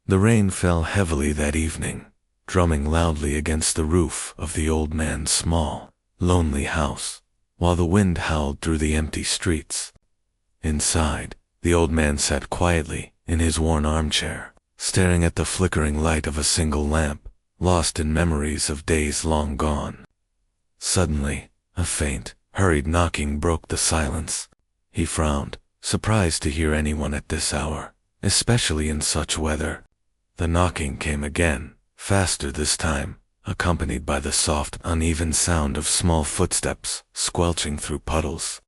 The rain fell heavily that evening, drumming loudly against the roof of the old man's small, lonely house, while the wind howled through the empty streets. Inside, the old man sat quietly in his worn armchair, staring at the flickering light of a single lamp, lost in memories of days long gone. Suddenly, a faint, hurried knocking broke the silence. He frowned, surprised to hear anyone at this hour, especially in such weather. The knocking came again, faster this time, accompanied by the soft, uneven sound of small footsteps squelching through puddles.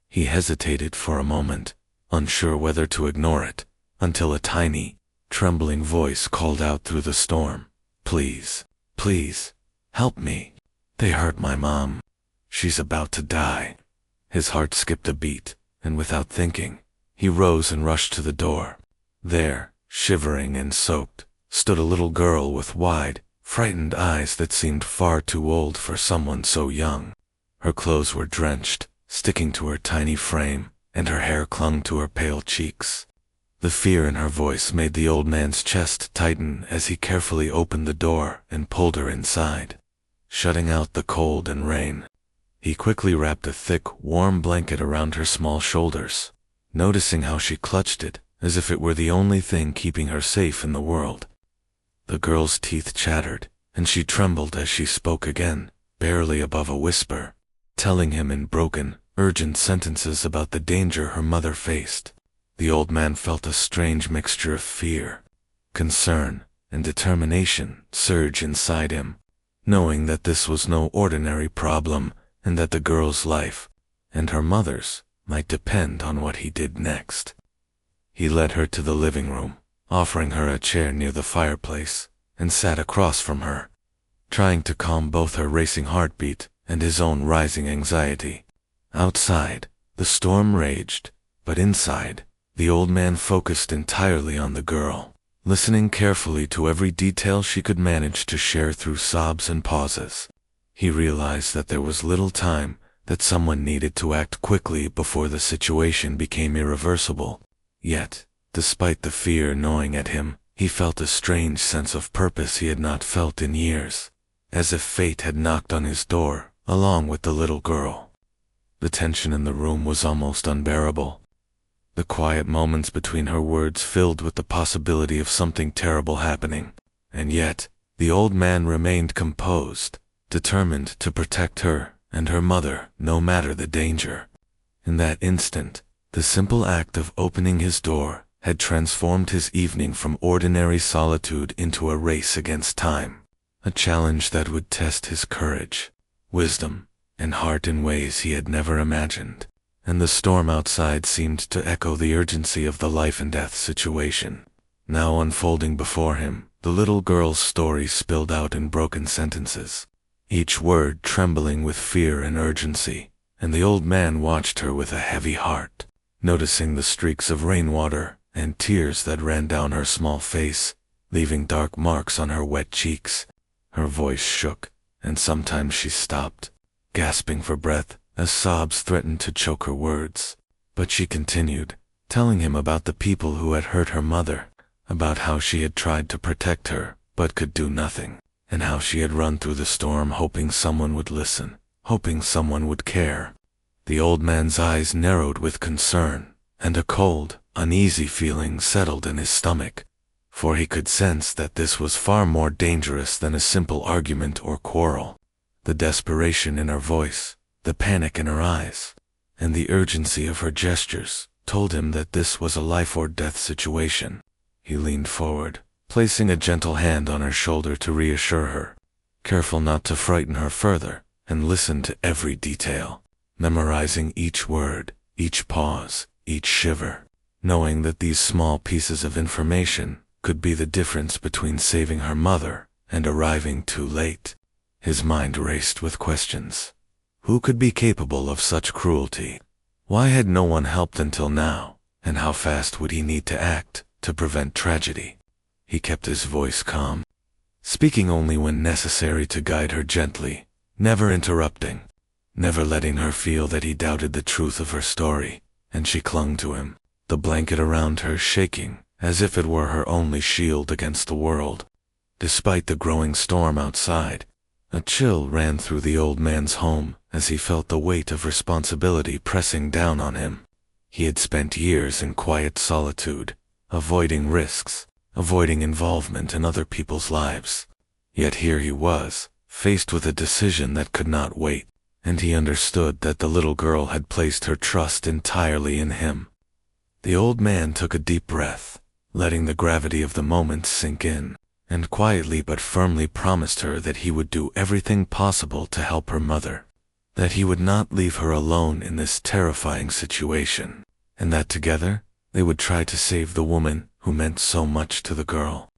He hesitated for a moment, unsure whether to ignore it, until a tiny, trembling voice called out through the storm, "Please, please, help me. They hurt my mom. She's about to die." His heart skipped a beat, and without thinking, he rose and rushed to the door. There, shivering and soaked, stood a little girl with wide, frightened eyes that seemed far too old for someone so young. Her clothes were drenched, sticking to her tiny frame, and her hair clung to her pale cheeks. The fear in her voice made the old man's chest tighten as he carefully opened the door and pulled her inside, shutting out the cold and rain. He quickly wrapped a thick, warm blanket around her small shoulders, noticing how she clutched it as if it were the only thing keeping her safe in the world. The girl's teeth chattered, and she trembled as she spoke again, barely above a whisper, telling him in broken, urgent sentences about the danger her mother faced. The old man felt a strange mixture of fear, concern, and determination surge inside him, knowing that this was no ordinary problem and that the girl's life, and her mother's, might depend on what he did next. He led her to the living room, offering her a chair near the fireplace, and sat across from her, trying to calm both her racing heartbeat and his own rising anxiety. Outside, the storm raged, but inside, the old man focused entirely on the girl, listening carefully to every detail she could manage to share through sobs and pauses. He realized that there was little time, that someone needed to act quickly before the situation became irreversible. Yet, despite the fear gnawing at him, he felt a strange sense of purpose he had not felt in years, as if fate had knocked on his door, along with the little girl. The tension in the room was almost unbearable. The quiet moments between her words filled with the possibility of something terrible happening, and yet, the old man remained composed, determined to protect her and her mother no matter the danger. In that instant, the simple act of opening his door had transformed his evening from ordinary solitude into a race against time, a challenge that would test his courage, wisdom, and heart in ways he had never imagined. And the storm outside seemed to echo the urgency of the life and death situation. Now unfolding before him, the little girl's story spilled out in broken sentences, each word trembling with fear and urgency, and the old man watched her with a heavy heart, noticing the streaks of rainwater and tears that ran down her small face, leaving dark marks on her wet cheeks. Her voice shook, and sometimes she stopped, gasping for breath, as sobs threatened to choke her words. But she continued, telling him about the people who had hurt her mother, about how she had tried to protect her, but could do nothing, and how she had run through the storm hoping someone would listen, hoping someone would care. The old man's eyes narrowed with concern, and a cold, uneasy feeling settled in his stomach, for he could sense that this was far more dangerous than a simple argument or quarrel. The desperation in her voice, the panic in her eyes, and the urgency of her gestures told him that this was a life-or-death situation. He leaned forward, placing a gentle hand on her shoulder to reassure her, careful not to frighten her further, and listened to every detail, memorizing each word, each pause, each shiver, knowing that these small pieces of information could be the difference between saving her mother and arriving too late. His mind raced with questions. Who could be capable of such cruelty? Why had no one helped until now? And how fast would he need to act to prevent tragedy? He kept his voice calm, speaking only when necessary to guide her gently, never interrupting, never letting her feel that he doubted the truth of her story, and she clung to him, the blanket around her shaking as if it were her only shield against the world. Despite the growing storm outside, a chill ran through the old man's home as he felt the weight of responsibility pressing down on him. He had spent years in quiet solitude, avoiding risks, avoiding involvement in other people's lives. Yet here he was, faced with a decision that could not wait, and he understood that the little girl had placed her trust entirely in him. The old man took a deep breath, letting the gravity of the moment sink in, and quietly but firmly promised her that he would do everything possible to help her mother, that he would not leave her alone in this terrifying situation, and that together they would try to save the woman who meant so much to the girl.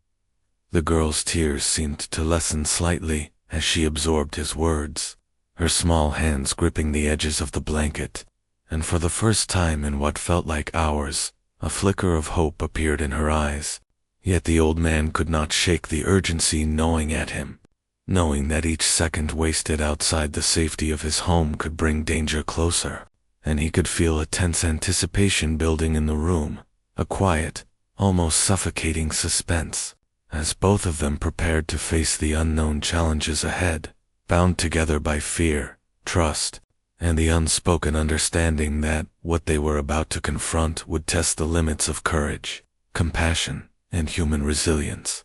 The girl's tears seemed to lessen slightly as she absorbed his words, her small hands gripping the edges of the blanket, and for the first time in what felt like hours, a flicker of hope appeared in her eyes. Yet the old man could not shake the urgency gnawing at him, knowing that each second wasted outside the safety of his home could bring danger closer, and he could feel a tense anticipation building in the room, a quiet, almost suffocating suspense, as both of them prepared to face the unknown challenges ahead, bound together by fear, trust, and the unspoken understanding that what they were about to confront would test the limits of courage, compassion, and human resilience.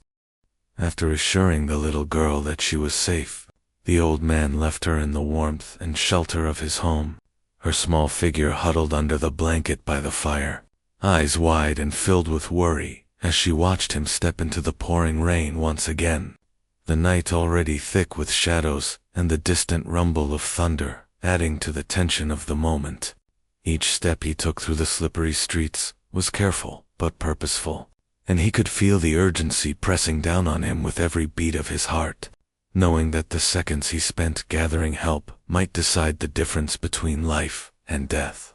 After assuring the little girl that she was safe, the old man left her in the warmth and shelter of his home, her small figure huddled under the blanket by the fire, eyes wide and filled with worry as she watched him step into the pouring rain once again, the night already thick with shadows and the distant rumble of thunder adding to the tension of the moment. Each step he took through the slippery streets was careful but purposeful, and he could feel the urgency pressing down on him with every beat of his heart, knowing that the seconds he spent gathering help might decide the difference between life and death.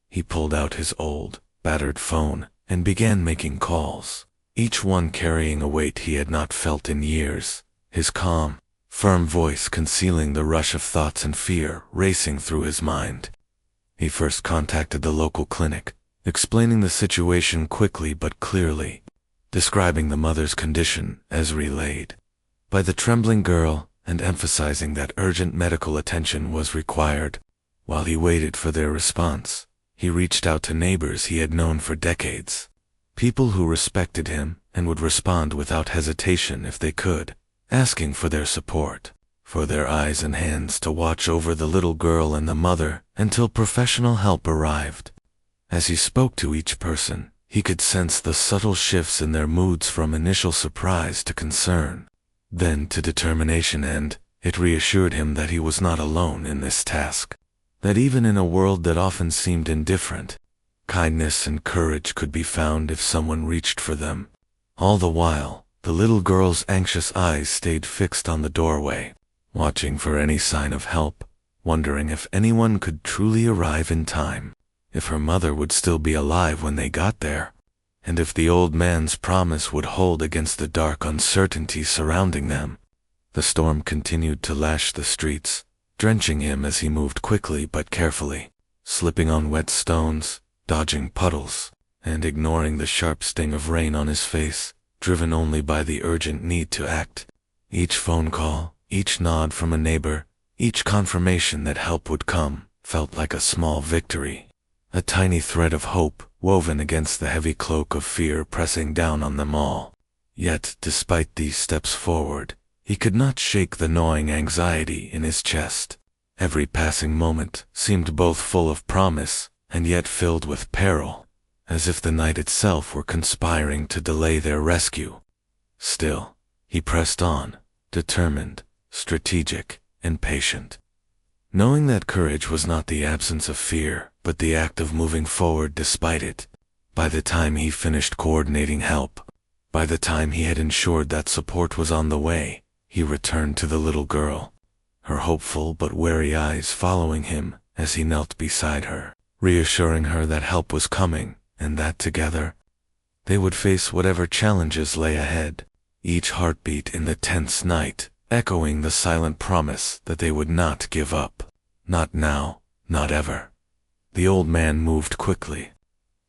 He pulled out his old, battered phone and began making calls, each one carrying a weight he had not felt in years, his calm, firm voice concealing the rush of thoughts and fear racing through his mind. He first contacted the local clinic, explaining the situation quickly but clearly, describing the mother's condition as relayed by the trembling girl and emphasizing that urgent medical attention was required. While he waited for their response, he reached out to neighbors he had known for decades, people who respected him and would respond without hesitation if they could, asking for their support, for their eyes and hands to watch over the little girl and the mother until professional help arrived. As he spoke to each person, he could sense the subtle shifts in their moods from initial surprise to concern, then to determination, and it reassured him that he was not alone in this task, that even in a world that often seemed indifferent, kindness and courage could be found if someone reached for them. All the while, the little girl's anxious eyes stayed fixed on the doorway, watching for any sign of help, wondering if anyone could truly arrive in time, if her mother would still be alive when they got there, and if the old man's promise would hold against the dark uncertainty surrounding them. The storm continued to lash the streets, drenching him as he moved quickly but carefully, slipping on wet stones, dodging puddles, and ignoring the sharp sting of rain on his face, driven only by the urgent need to act. Each phone call, each nod from a neighbor, each confirmation that help would come, felt like a small victory, a tiny thread of hope woven against the heavy cloak of fear pressing down on them all. Yet, despite these steps forward, he could not shake the gnawing anxiety in his chest. Every passing moment seemed both full of promise and yet filled with peril, as if the night itself were conspiring to delay their rescue. Still, he pressed on, determined, strategic, and patient, knowing that courage was not the absence of fear, but the act of moving forward despite it. By the time he finished coordinating help, by the time he had ensured that support was on the way, he returned to the little girl, her hopeful but wary eyes following him as he knelt beside her, reassuring her that help was coming and that together they would face whatever challenges lay ahead, each heartbeat in the tense night echoing the silent promise that they would not give up. Not now, not ever. The old man moved quickly,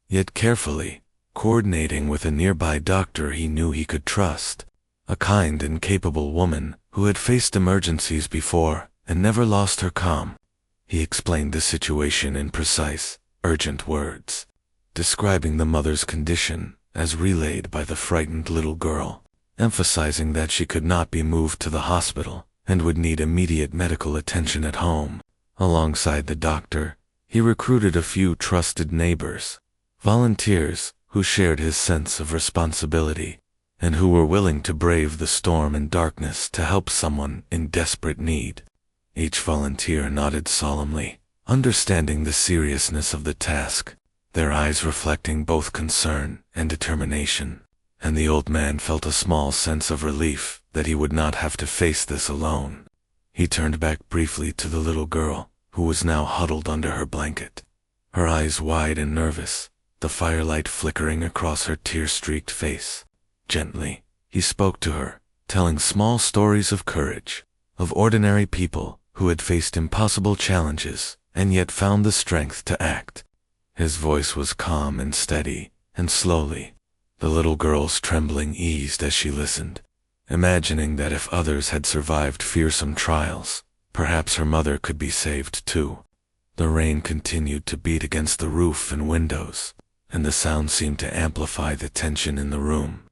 yet carefully, coordinating with a nearby doctor he knew he could trust, a kind and capable woman who had faced emergencies before and never lost her calm. He explained the situation in precise, urgent words, describing the mother's condition as relayed by the frightened little girl, emphasizing that she could not be moved to the hospital and would need immediate medical attention at home. Alongside the doctor, he recruited a few trusted neighbors, volunteers who shared his sense of responsibility and who were willing to brave the storm and darkness to help someone in desperate need. Each volunteer nodded solemnly, understanding the seriousness of the task, their eyes reflecting both concern and determination, and the old man felt a small sense of relief that he would not have to face this alone. He turned back briefly to the little girl, who was now huddled under her blanket, her eyes wide and nervous, the firelight flickering across her tear-streaked face. Gently, he spoke to her, telling small stories of courage, of ordinary people who had faced impossible challenges and yet found the strength to act. His voice was calm and steady, and slowly, the little girl's trembling eased as she listened, imagining that if others had survived fearsome trials, perhaps her mother could be saved too. The rain continued to beat against the roof and windows, and the sound seemed to amplify the tension in the room,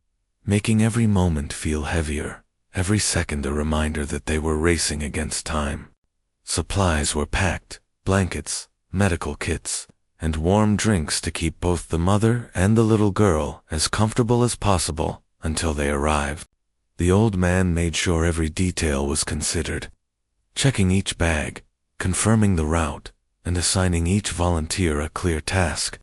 making every moment feel heavier, every second a reminder that they were racing against time. Supplies were packed, blankets, medical kits, and warm drinks to keep both the mother and the little girl as comfortable as possible until they arrived. The old man made sure every detail was considered, checking each bag, confirming the route, and assigning each volunteer a clear task.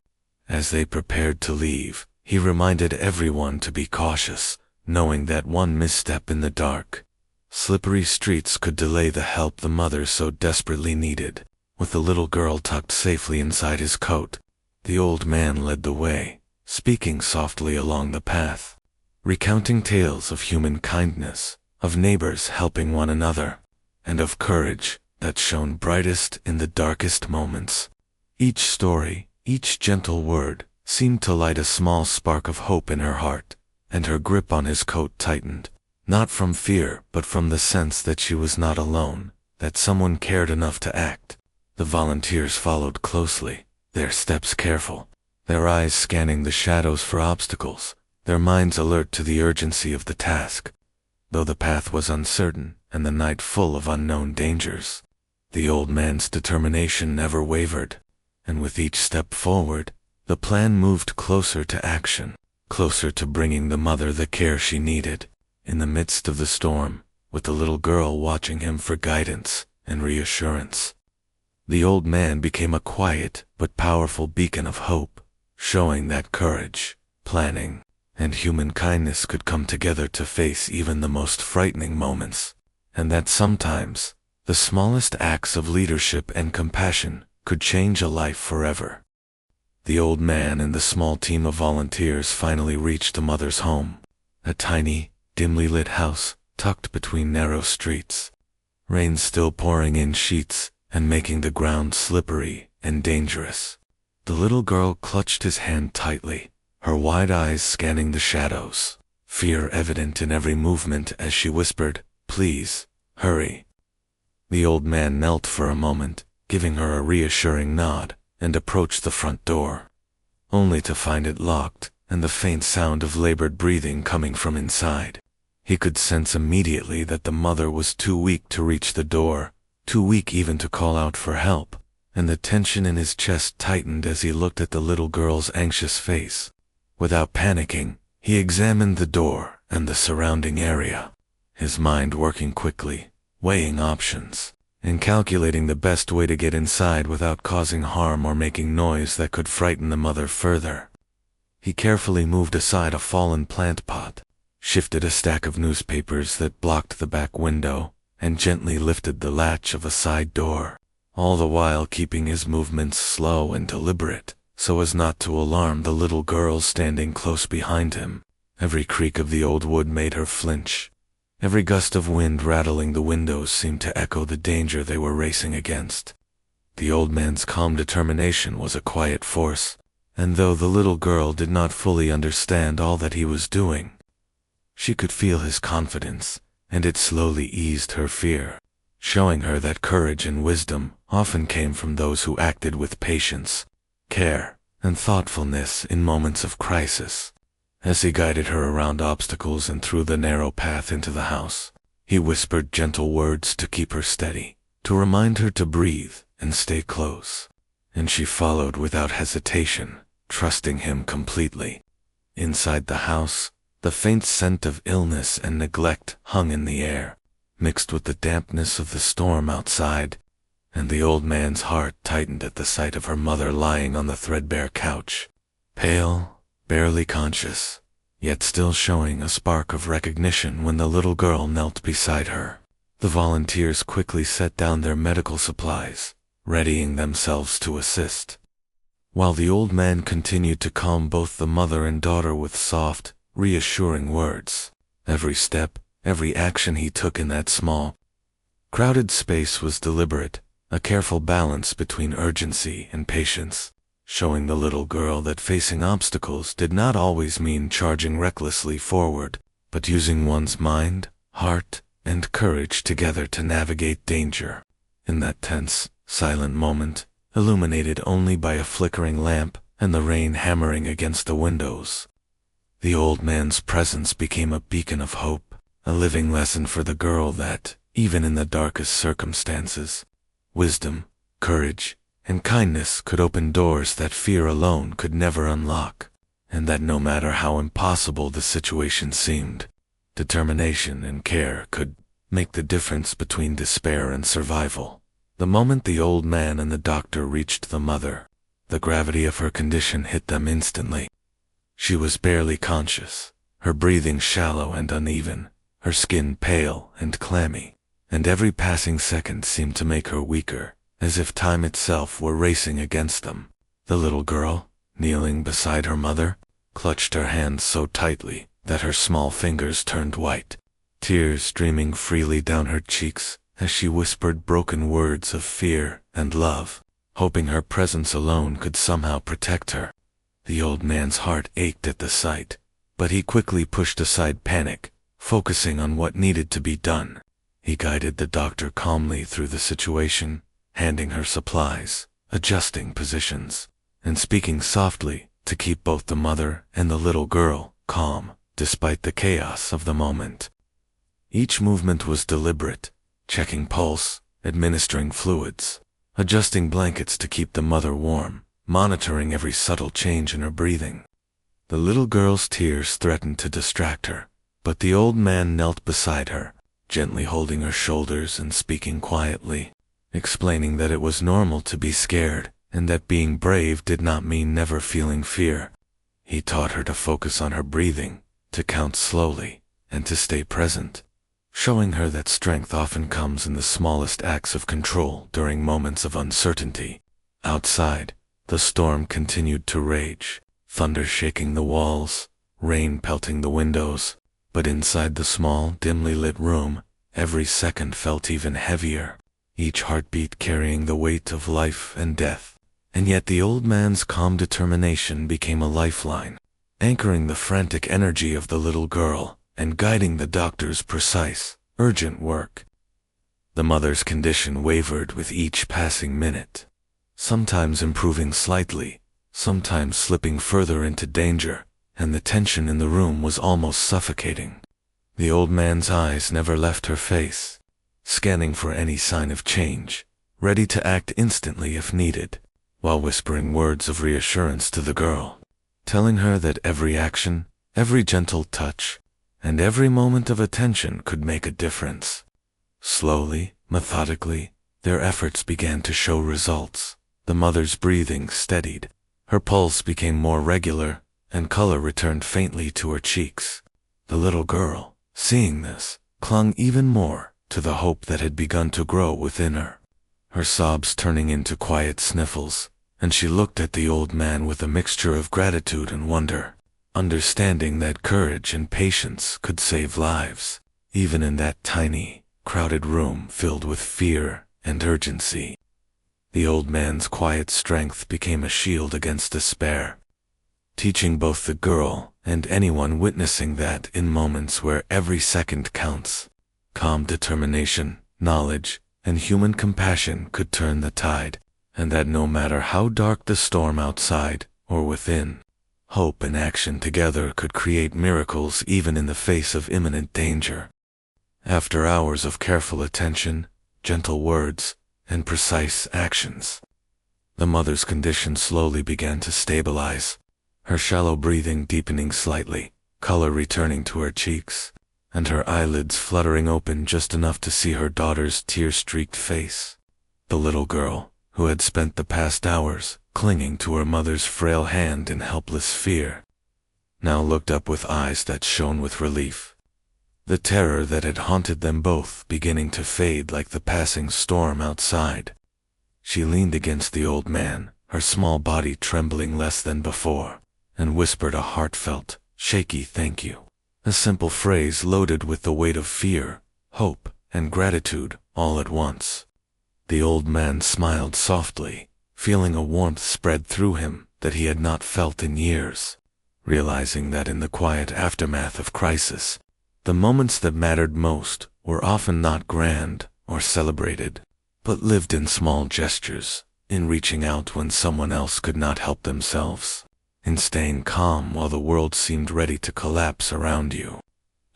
As they prepared to leave, he reminded everyone to be cautious, knowing that one misstep in the dark, slippery streets could delay the help the mother so desperately needed. With the little girl tucked safely inside his coat, the old man led the way, speaking softly along the path, recounting tales of human kindness, of neighbors helping one another, and of courage that shone brightest in the darkest moments. Each story, each gentle word, seemed to light a small spark of hope in her heart, and her grip on his coat tightened, not from fear but from the sense that she was not alone, that someone cared enough to act. The volunteers followed closely, their steps careful, their eyes scanning the shadows for obstacles, their minds alert to the urgency of the task. Though the path was uncertain and the night full of unknown dangers, the old man's determination never wavered, and with each step forward, the plan moved closer to action, closer to bringing the mother the care she needed, in the midst of the storm, with the little girl watching him for guidance and reassurance. The old man became a quiet but powerful beacon of hope, showing that courage, planning, and human kindness could come together to face even the most frightening moments, and that sometimes, the smallest acts of leadership and compassion could change a life forever. The old man and the small team of volunteers finally reached the mother's home, a tiny, dimly lit house tucked between narrow streets, rain still pouring in sheets and making the ground slippery and dangerous. The little girl clutched his hand tightly, her wide eyes scanning the shadows, fear evident in every movement as she whispered, "Please, hurry." The old man knelt for a moment, giving her a reassuring nod, and approached the front door, only to find it locked and the faint sound of labored breathing coming from inside. He could sense immediately that the mother was too weak to reach the door, too weak even to call out for help, and the tension in his chest tightened as he looked at the little girl's anxious face. Without panicking, he examined the door and the surrounding area, his mind working quickly, weighing options, and calculating the best way to get inside without causing harm or making noise that could frighten the mother further. He carefully moved aside a fallen plant pot, shifted a stack of newspapers that blocked the back window, and gently lifted the latch of a side door, all the while keeping his movements slow and deliberate, so as not to alarm the little girl standing close behind him. Every creak of the old wood made her flinch. Every gust of wind rattling the windows seemed to echo the danger they were racing against. The old man's calm determination was a quiet force, And though the little girl did not fully understand all that he was doing, she could feel his confidence, and it slowly eased her fear, showing her that courage and wisdom often came from those who acted with patience, care, and thoughtfulness in moments of crisis. As he guided her around obstacles and through the narrow path into the house, he whispered gentle words to keep her steady, to remind her to breathe and stay close. And she followed without hesitation, trusting him completely. Inside the house, the faint scent of illness and neglect hung in the air, mixed with the dampness of the storm outside, and the old man's heart tightened at the sight of her mother lying on the threadbare couch, pale, barely conscious, yet still showing a spark of recognition when the little girl knelt beside her. The volunteers quickly set down their medical supplies, readying themselves to assist, while the old man continued to calm both the mother and daughter with soft, reassuring words. Every step, every action he took in that small, crowded space was deliberate, a careful balance between urgency and patience, showing the little girl that facing obstacles did not always mean charging recklessly forward, but using one's mind, heart, and courage together to navigate danger. In that tense, silent moment, illuminated only by a flickering lamp and the rain hammering against the windows, the old man's presence became a beacon of hope, a living lesson for the girl that, even in the darkest circumstances, wisdom, courage, and kindness could open doors that fear alone could never unlock, and that no matter how impossible the situation seemed, determination and care could make the difference between despair and survival. The moment the old man and the doctor reached the mother, the gravity of her condition hit them instantly. She was barely conscious, her breathing shallow and uneven, her skin pale and clammy, and every passing second seemed to make her weaker, as if time itself were racing against them. The little girl, kneeling beside her mother, clutched her hands so tightly that her small fingers turned white, tears streaming freely down her cheeks as she whispered broken words of fear and love, hoping her presence alone could somehow protect her. The old man's heart ached at the sight, but he quickly pushed aside panic, focusing on what needed to be done. He guided the doctor calmly through the situation, handing her supplies, adjusting positions, and speaking softly to keep both the mother and the little girl calm, despite the chaos of the moment. Each movement was deliberate, checking pulse, administering fluids, adjusting blankets to keep the mother warm, monitoring every subtle change in her breathing. The little girl's tears threatened to distract her, but the old man knelt beside her, gently holding her shoulders and speaking quietly, explaining that it was normal to be scared, and that being brave did not mean never feeling fear. He taught her to focus on her breathing, to count slowly, and to stay present, showing her that strength often comes in the smallest acts of control during moments of uncertainty. Outside, the storm continued to rage, thunder shaking the walls, rain pelting the windows, but inside the small, dimly lit room, every second felt even heavier, each heartbeat carrying the weight of life and death. And yet the old man's calm determination became a lifeline, anchoring the frantic energy of the little girl and guiding the doctor's precise, urgent work. The mother's condition wavered with each passing minute, sometimes improving slightly, sometimes slipping further into danger, and the tension in the room was almost suffocating. The old man's eyes never left her face, scanning for any sign of change, ready to act instantly if needed, while whispering words of reassurance to the girl, telling her that every action, every gentle touch, and every moment of attention could make a difference. Slowly, methodically, their efforts began to show results. The mother's breathing steadied, her pulse became more regular, and color returned faintly to her cheeks. The little girl, seeing this, clung even more to the hope that had begun to grow within her, her sobs turning into quiet sniffles, and she looked at the old man with a mixture of gratitude and wonder, understanding that courage and patience could save lives, even in that tiny, crowded room filled with fear and urgency. The old man's quiet strength became a shield against despair, teaching both the girl and anyone witnessing that in moments where every second counts, calm determination, knowledge, and human compassion could turn the tide, and that no matter how dark the storm outside or within, hope and action together could create miracles even in the face of imminent danger. After hours of careful attention, gentle words, and precise actions, the mother's condition slowly began to stabilize, her shallow breathing deepening slightly, color returning to her cheeks, and her eyelids fluttering open just enough to see her daughter's tear-streaked face. The little girl, who had spent the past hours clinging to her mother's frail hand in helpless fear, now looked up with eyes that shone with relief, the terror that had haunted them both beginning to fade like the passing storm outside. She leaned against the old man, her small body trembling less than before, and whispered a heartfelt, shaky thank you, a simple phrase loaded with the weight of fear, hope, and gratitude all at once. The old man smiled softly, feeling a warmth spread through him that he had not felt in years, realizing that in the quiet aftermath of crisis, the moments that mattered most were often not grand or celebrated, but lived in small gestures, in reaching out when someone else could not help themselves, in staying calm while the world seemed ready to collapse around you.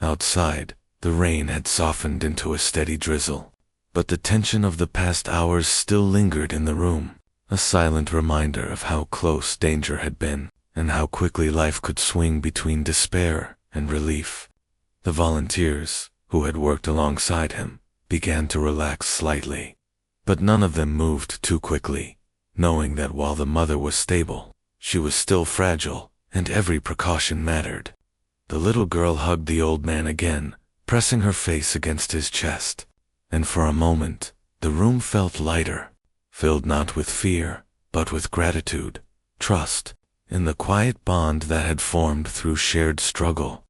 Outside, the rain had softened into a steady drizzle, but the tension of the past hours still lingered in the room, a silent reminder of how close danger had been, and how quickly life could swing between despair and relief. The volunteers, who had worked alongside him, began to relax slightly, but none of them moved too quickly, knowing that while the mother was stable, she was still fragile, and every precaution mattered. The little girl hugged the old man again, pressing her face against his chest, and for a moment, the room felt lighter, filled not with fear, but with gratitude, trust, in the quiet bond that had formed through shared struggle.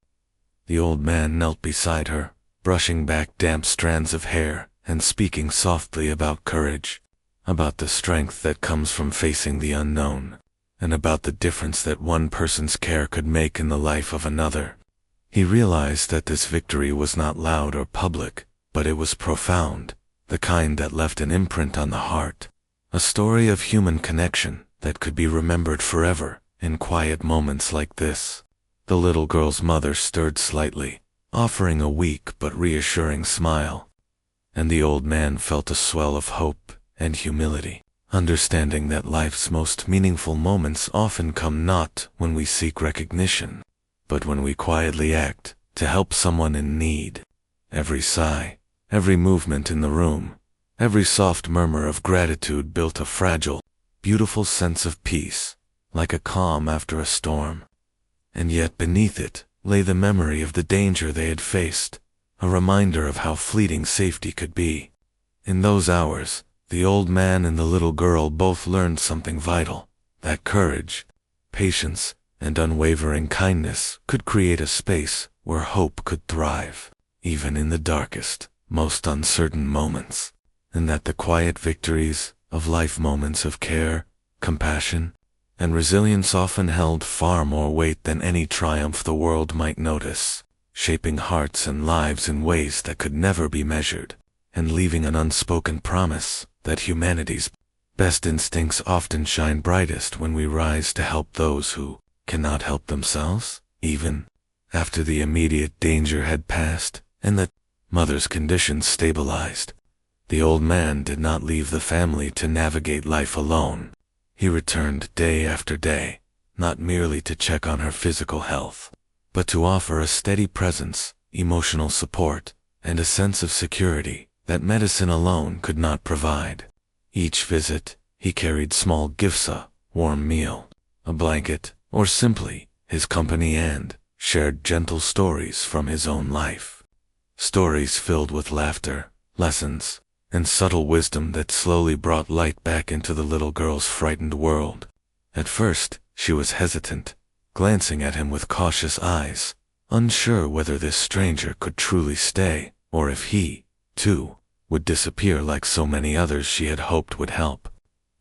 The old man knelt beside her, brushing back damp strands of hair and speaking softly about courage, about the strength that comes from facing the unknown, and about the difference that one person's care could make in the life of another. He realized that this victory was not loud or public, but it was profound, the kind that left an imprint on the heart, a story of human connection that could be remembered forever in quiet moments like this. The little girl's mother stirred slightly, offering a weak but reassuring smile, and the old man felt a swell of hope and humility, understanding that life's most meaningful moments often come not when we seek recognition, but when we quietly act to help someone in need. Every sigh, every movement in the room, every soft murmur of gratitude built a fragile, beautiful sense of peace, like a calm after a storm. And yet beneath it lay the memory of the danger they had faced, a reminder of how fleeting safety could be. In those hours, the old man and the little girl both learned something vital, that courage, patience, and unwavering kindness could create a space where hope could thrive, even in the darkest, most uncertain moments, and that the quiet victories of life, moments of care, compassion, and resilience often held far more weight than any triumph the world might notice, shaping hearts and lives in ways that could never be measured, and leaving an unspoken promise that humanity's best instincts often shine brightest when we rise to help those who cannot help themselves, even after the immediate danger had passed and the mother's condition stabilized. The old man did not leave the family to navigate life alone. He returned day after day, not merely to check on her physical health, but to offer a steady presence, emotional support, and a sense of security that medicine alone could not provide. Each visit, he carried small gifts, a warm meal, a blanket, or simply his company, and shared gentle stories from his own life. Stories filled with laughter, lessons, and subtle wisdom that slowly brought light back into the little girl's frightened world. At first, she was hesitant, glancing at him with cautious eyes, unsure whether this stranger could truly stay, or if he, too, would disappear like so many others she had hoped would help.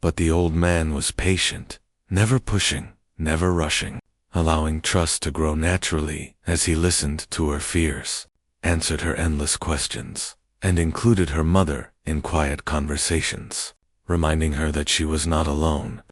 But the old man was patient, never pushing, never rushing, allowing trust to grow naturally as he listened to her fears, answered her endless questions, and included her mother in quiet conversations, reminding her that she was not alone.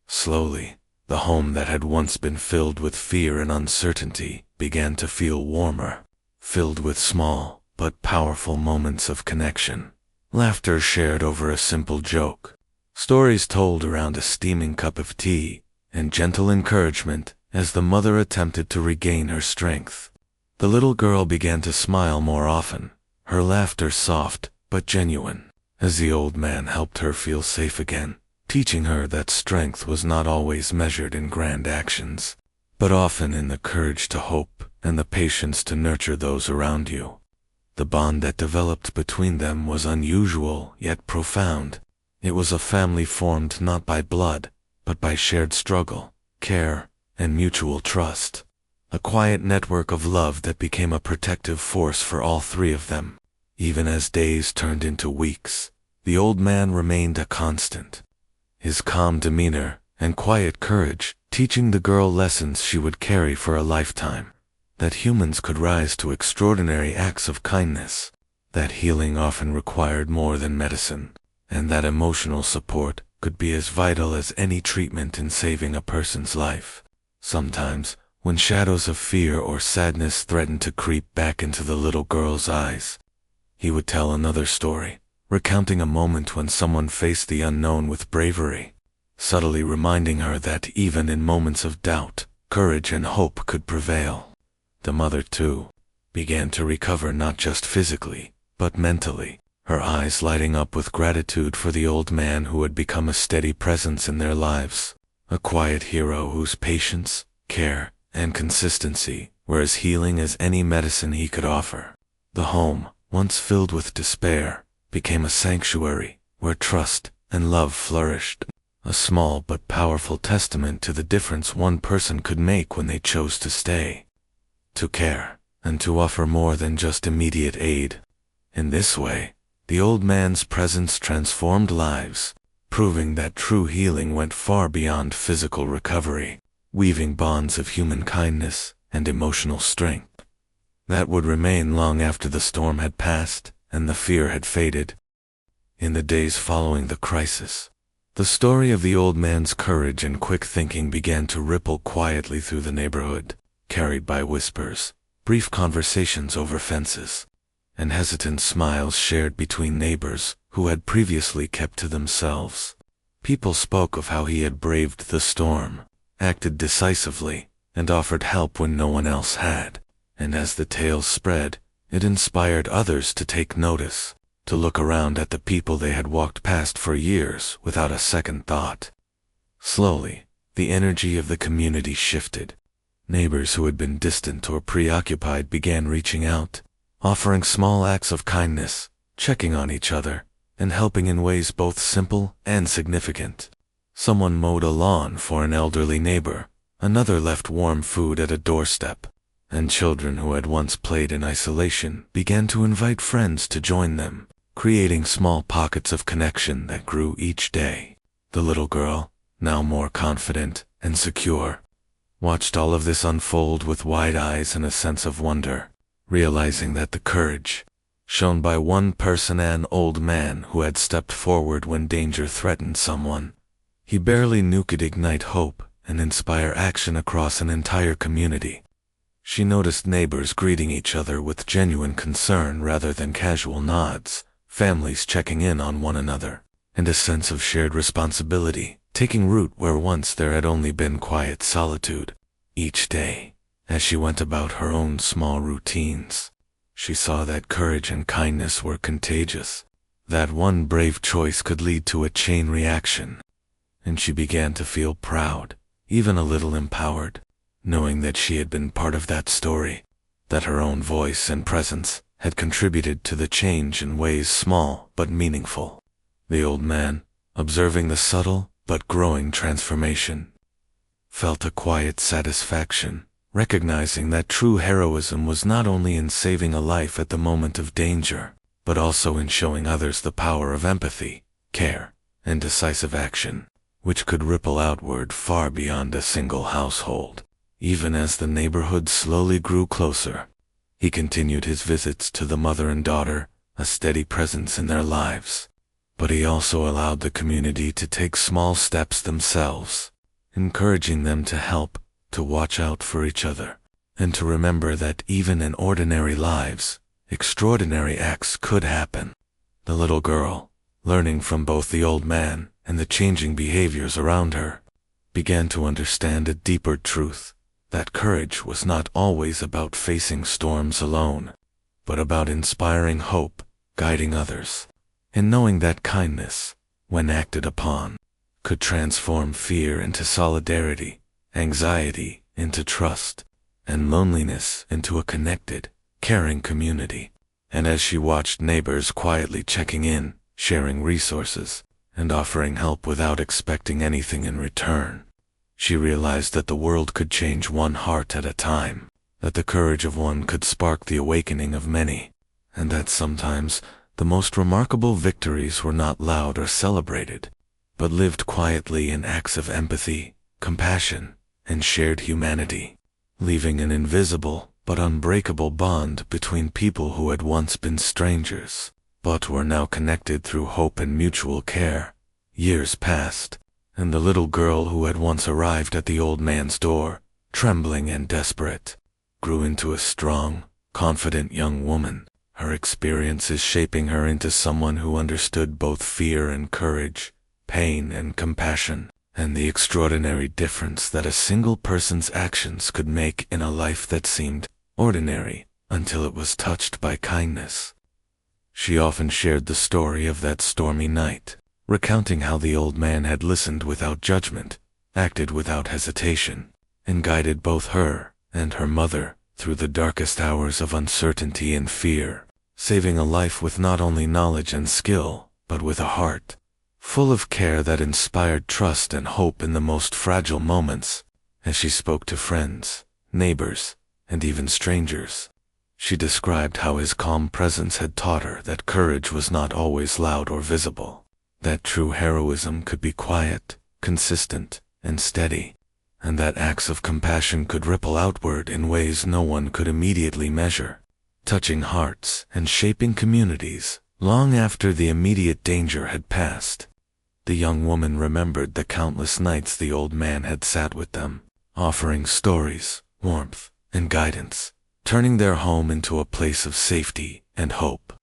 Slowly, the home that had once been filled with fear and uncertainty began to feel warmer, filled with small but powerful moments of connection. Laughter shared over a simple joke, stories told around a steaming cup of tea, and gentle encouragement as the mother attempted to regain her strength. The little girl began to smile more often, her laughter soft but genuine, as the old man helped her feel safe again, teaching her that strength was not always measured in grand actions, but often in the courage to hope and the patience to nurture those around you. The bond that developed between them was unusual yet profound. It was a family formed not by blood, but by shared struggle, care, and mutual trust. A quiet network of love that became a protective force for all three of them. Even as days turned into weeks, the old man remained a constant. His calm demeanor and quiet courage teaching the girl lessons she would carry for a lifetime. That humans could rise to extraordinary acts of kindness, that healing often required more than medicine, and that emotional support could be as vital as any treatment in saving a person's life. Sometimes, when shadows of fear or sadness threatened to creep back into the little girl's eyes, he would tell another story, recounting a moment when someone faced the unknown with bravery, subtly reminding her that even in moments of doubt, courage and hope could prevail. The mother, too, began to recover not just physically, but mentally, her eyes lighting up with gratitude for the old man who had become a steady presence in their lives, a quiet hero whose patience, care, and consistency were as healing as any medicine he could offer. The home, once filled with despair, became a sanctuary where trust and love flourished, a small but powerful testament to the difference one person could make when they chose to stay, to care, and to offer more than just immediate aid. In this way, the old man's presence transformed lives, proving that true healing went far beyond physical recovery, weaving bonds of human kindness and emotional strength that would remain long after the storm had passed and the fear had faded. In the days following the crisis, the story of the old man's courage and quick thinking began to ripple quietly through the neighborhood, carried by whispers, brief conversations over fences, and hesitant smiles shared between neighbors who had previously kept to themselves. People spoke of how he had braved the storm, acted decisively, and offered help when no one else had. And as the tales spread, it inspired others to take notice, to look around at the people they had walked past for years without a second thought. Slowly, the energy of the community shifted. Neighbors who had been distant or preoccupied began reaching out, offering small acts of kindness, checking on each other, and helping in ways both simple and significant. Someone mowed a lawn for an elderly neighbor, another left warm food at a doorstep, and children who had once played in isolation began to invite friends to join them, creating small pockets of connection that grew each day. The little girl, now more confident and secure, watched all of this unfold with wide eyes and a sense of wonder, realizing that the courage shown by one person, an old man who had stepped forward when danger threatened someone he barely knew, could ignite hope and inspire action across an entire community. She noticed neighbors greeting each other with genuine concern rather than casual nods, families checking in on one another, and a sense of shared responsibility taking root where once there had only been quiet solitude. Each day, as she went about her own small routines, she saw that courage and kindness were contagious, that one brave choice could lead to a chain reaction, and she began to feel proud, even a little empowered, knowing that she had been part of that story, that her own voice and presence had contributed to the change in ways small but meaningful. The old man, observing the subtle but growing transformation, felt a quiet satisfaction, recognizing that true heroism was not only in saving a life at the moment of danger, but also in showing others the power of empathy, care, and decisive action, which could ripple outward far beyond a single household. even as the neighborhood slowly grew closer. He continued his visits to the mother and daughter, a steady presence in their lives. But he also allowed the community to take small steps themselves, encouraging them to help, to watch out for each other, and to remember that even in ordinary lives, extraordinary acts could happen. The little girl, learning from both the old man and the changing behaviors around her, began to understand a deeper truth, that courage was not always about facing storms alone, but about inspiring hope, guiding others, and knowing that kindness, when acted upon, could transform fear into solidarity, anxiety into trust, and loneliness into a connected, caring community. And as she watched neighbors quietly checking in, sharing resources, and offering help without expecting anything in return, she realized that the world could change one heart at a time, that the courage of one could spark the awakening of many, and that sometimes the most remarkable victories were not loud or celebrated, but lived quietly in acts of empathy, compassion, and shared humanity, leaving an invisible but unbreakable bond between people who had once been strangers, but were now connected through hope and mutual care. Years passed, and the little girl who had once arrived at the old man's door, trembling and desperate, grew into a strong, confident young woman, her experiences shaping her into someone who understood both fear and courage, pain and compassion, and the extraordinary difference that a single person's actions could make in a life that seemed ordinary until it was touched by kindness. She often shared the story of that stormy night, recounting how the old man had listened without judgment, acted without hesitation, and guided both her and her mother through the darkest hours of uncertainty and fear, saving a life with not only knowledge and skill, but with a heart full of care that inspired trust and hope in the most fragile moments. As she spoke to friends, neighbors, and even strangers, she described how his calm presence had taught her that courage was not always loud or visible, that true heroism could be quiet, consistent, and steady, and that acts of compassion could ripple outward in ways no one could immediately measure, touching hearts and shaping communities long after the immediate danger had passed. The young woman remembered the countless nights the old man had sat with them, offering stories, warmth, and guidance, turning their home into a place of safety and hope.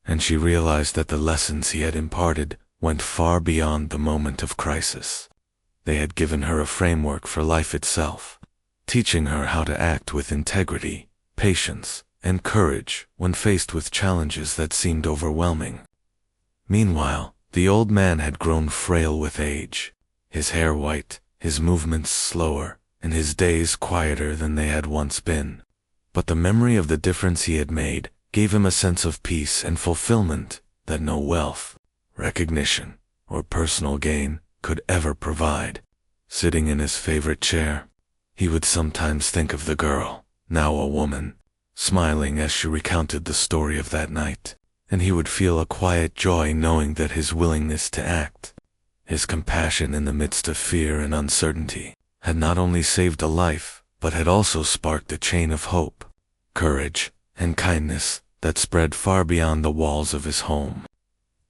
And she realized that the lessons he had imparted went far beyond the moment of crisis. They had given her a framework for life itself, teaching her how to act with integrity, patience, and courage when faced with challenges that seemed overwhelming. Meanwhile, the old man had grown frail with age, his hair white, his movements slower, and his days quieter than they had once been. But the memory of the difference he had made gave him a sense of peace and fulfillment that no wealth, recognition, or personal gain could ever provide. Sitting in his favorite chair, he would sometimes think of the girl, now a woman, smiling as she recounted the story of that night, and he would feel a quiet joy knowing that his willingness to act, his compassion in the midst of fear and uncertainty, had not only saved a life, but had also sparked a chain of hope, courage, and kindness that spread far beyond the walls of his home.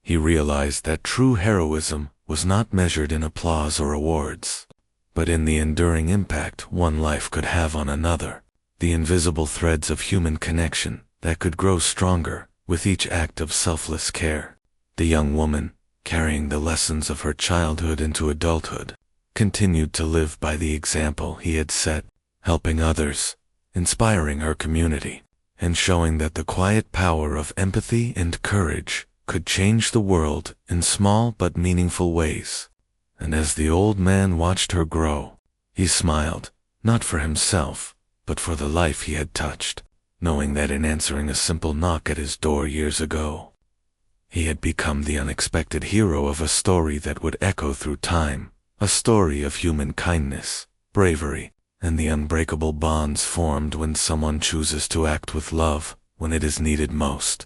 He realized that true heroism was not measured in applause or awards, but in the enduring impact one life could have on another, the invisible threads of human connection that could grow stronger with each act of selfless care. The young woman, carrying the lessons of her childhood into adulthood, continued to live by the example he had set, helping others, inspiring her community, and showing that the quiet power of empathy and courage could change the world in small but meaningful ways. And as the old man watched her grow, he smiled, not for himself, but for the life he had touched, knowing that in answering a simple knock at his door years ago, he had become the unexpected hero of a story that would echo through time, a story of human kindness, bravery, and the unbreakable bonds formed when someone chooses to act with love when it is needed most.